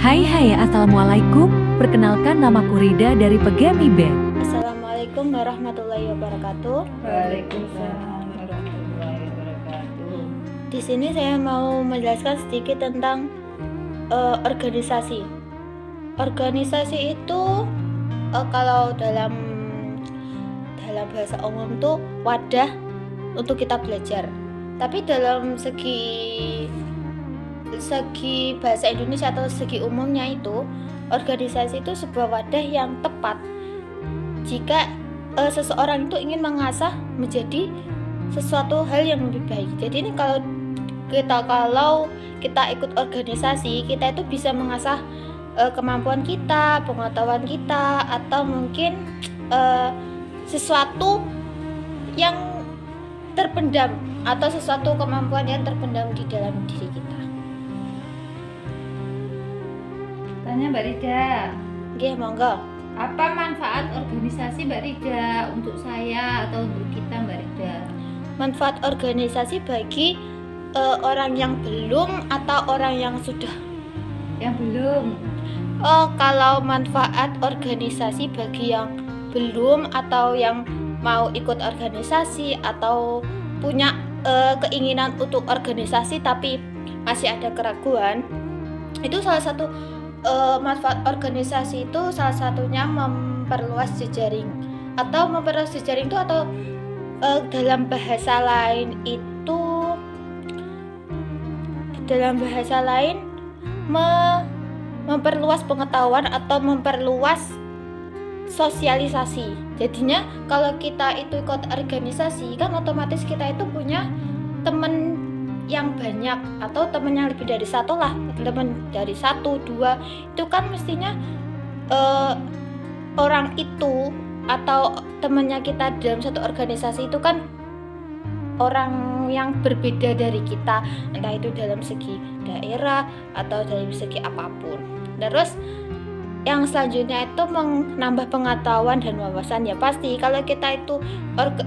Hai, Assalamualaikum. Perkenalkan, namaku Rida dari Pegami Band. Assalamualaikum warahmatullahi wabarakatuh. Waalaikumsalam warahmatullahi wabarakatuh. Di sini saya mau menjelaskan sedikit tentang organisasi. Organisasi itu kalau dalam bahasa umum tuh wadah untuk kita belajar. Tapi dalam segi bahasa Indonesia atau segi umumnya itu, organisasi itu sebuah wadah yang tepat jika seseorang itu ingin mengasah menjadi sesuatu hal yang lebih baik. Jadi ini kalau kita ikut organisasi, kita itu bisa mengasah kemampuan kita, pengetahuan kita, atau mungkin sesuatu yang terpendam atau sesuatu kemampuan yang terpendam di dalam diri kita. Tanya Mbak Rida, Oke, monggo. apa manfaat organisasi Mbak Rida untuk saya atau untuk kita Mbak Rida? Manfaat organisasi bagi orang yang belum atau orang yang sudah. Yang belum. Kalau manfaat organisasi bagi yang belum atau yang mau ikut organisasi atau punya keinginan untuk organisasi tapi masih ada keraguan, itu salah satu manfaat organisasi itu salah satunya memperluas jejaring atau dalam bahasa lain memperluas pengetahuan atau memperluas sosialisasi. Jadinya kalau kita itu ikut organisasi kan otomatis kita itu punya teman yang banyak atau teman yang lebih dari satu lah, teman dari 1, 2 itu kan mestinya orang itu atau temannya kita dalam satu organisasi itu kan orang yang berbeda dari kita, entah itu dalam segi daerah atau dalam segi apapun. Terus yang selanjutnya itu menambah pengetahuan dan wawasan. Ya pasti kalau kita itu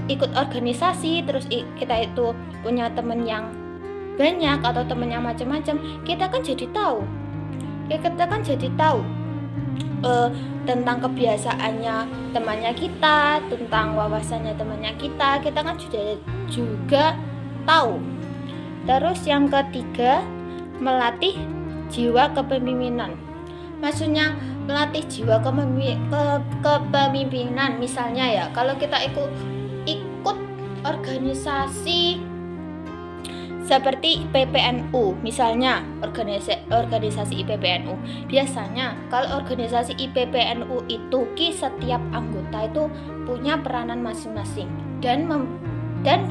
ikut organisasi terus kita itu punya teman yang banyak atau teman yang macam-macam, kita kan jadi tahu tentang kebiasaannya temannya kita, tentang wawasannya temannya kita kan juga tahu. Terus yang ketiga, melatih jiwa kepemimpinan. Maksudnya melatih jiwa kepemimpinan, misalnya ya kalau kita ikut organisasi seperti PPNU, misalnya organisasi IPPNU. Biasanya kalau organisasi IPPNU itu setiap anggota itu punya peranan masing-masing dan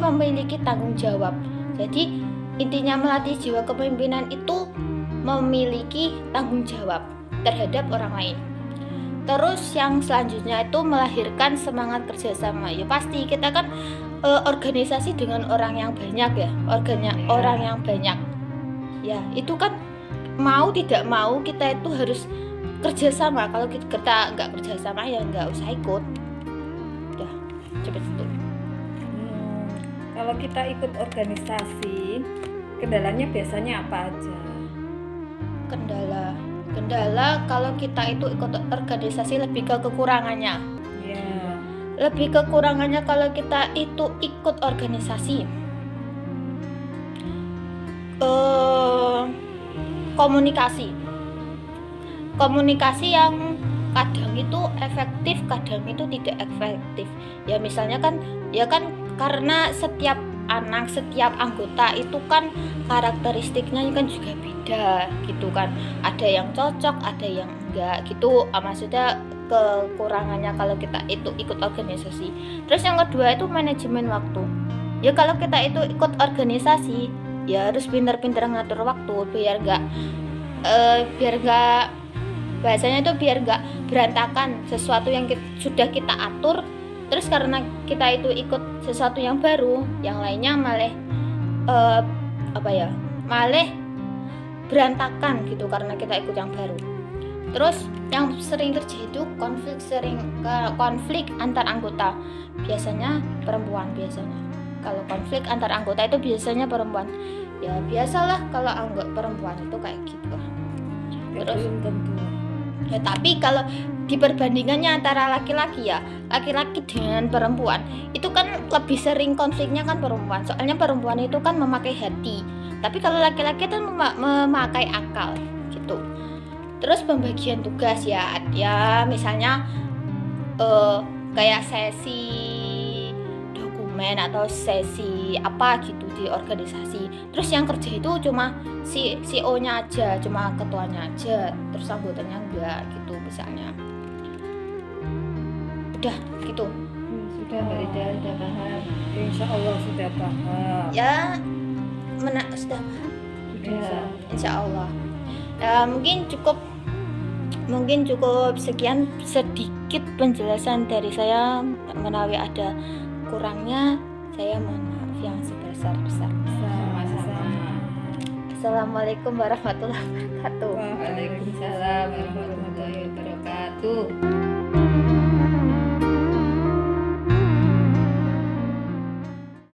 memiliki tanggung jawab. Jadi intinya melatih jiwa kepemimpinan itu memiliki tanggung jawab terhadap orang lain. Terus yang selanjutnya itu melahirkan semangat kerjasama. Ya pasti kita kan organisasi dengan orang yang banyak ya, orang yang banyak. Ya itu kan mau tidak mau kita itu harus kerjasama. Kalau kita nggak kerjasama ya nggak usah ikut. Udah cepet itu. Kalau kita ikut organisasi, kendalanya biasanya apa aja? Kendala kalau kita itu ikut organisasi lebih ke kekurangannya. Lebih kekurangannya kalau kita itu ikut organisasi, komunikasi yang kadang itu efektif, kadang itu tidak efektif. Ya misalnya kan karena setiap anggota itu kan karakteristiknya kan juga beda gitu kan, ada yang cocok, ada yang enggak gitu. Maksudnya kekurangannya kalau kita itu ikut organisasi. Terus yang kedua itu manajemen waktu. Ya kalau kita itu ikut organisasi ya harus pintar-pintar ngatur waktu biar nggak berantakan sesuatu yang sudah kita atur. Terus karena kita itu ikut sesuatu yang baru, yang lainnya malah berantakan gitu karena kita ikut yang baru. Terus yang sering terjadi itu konflik antar anggota, biasanya perempuan. Kalau konflik antar anggota itu biasanya perempuan. Ya biasalah kalau anggota perempuan itu kayak gitu. Terus belum tentu. ya, tapi kalau diperbandingannya antara laki-laki ya, laki-laki dengan perempuan itu kan lebih sering konfliknya kan perempuan. Soalnya perempuan itu kan memakai hati, tapi kalau laki-laki itu memakai akal gitu. Terus pembagian tugas ya misalnya kayak sesi dokumen atau sesi apa gitu di organisasi. Terus yang kerja itu cuma si CEO-nya aja, cuma ketuanya aja, terus anggotanya enggak gitu misalnya. Udah gitu. Sudah Mbak Rida, sudah paham. Insya Allah sudah paham. Ya sudah Sudah. insya Allah. Ya, mungkin cukup sekian sedikit penjelasan dari saya. Menawi ada kurangnya saya mohon maaf yang sebesar-besarnya. Sama-sama. Assalamualaikum warahmatullahi wabarakatuh. Waalaikumsalam warahmatullahi wabarakatuh.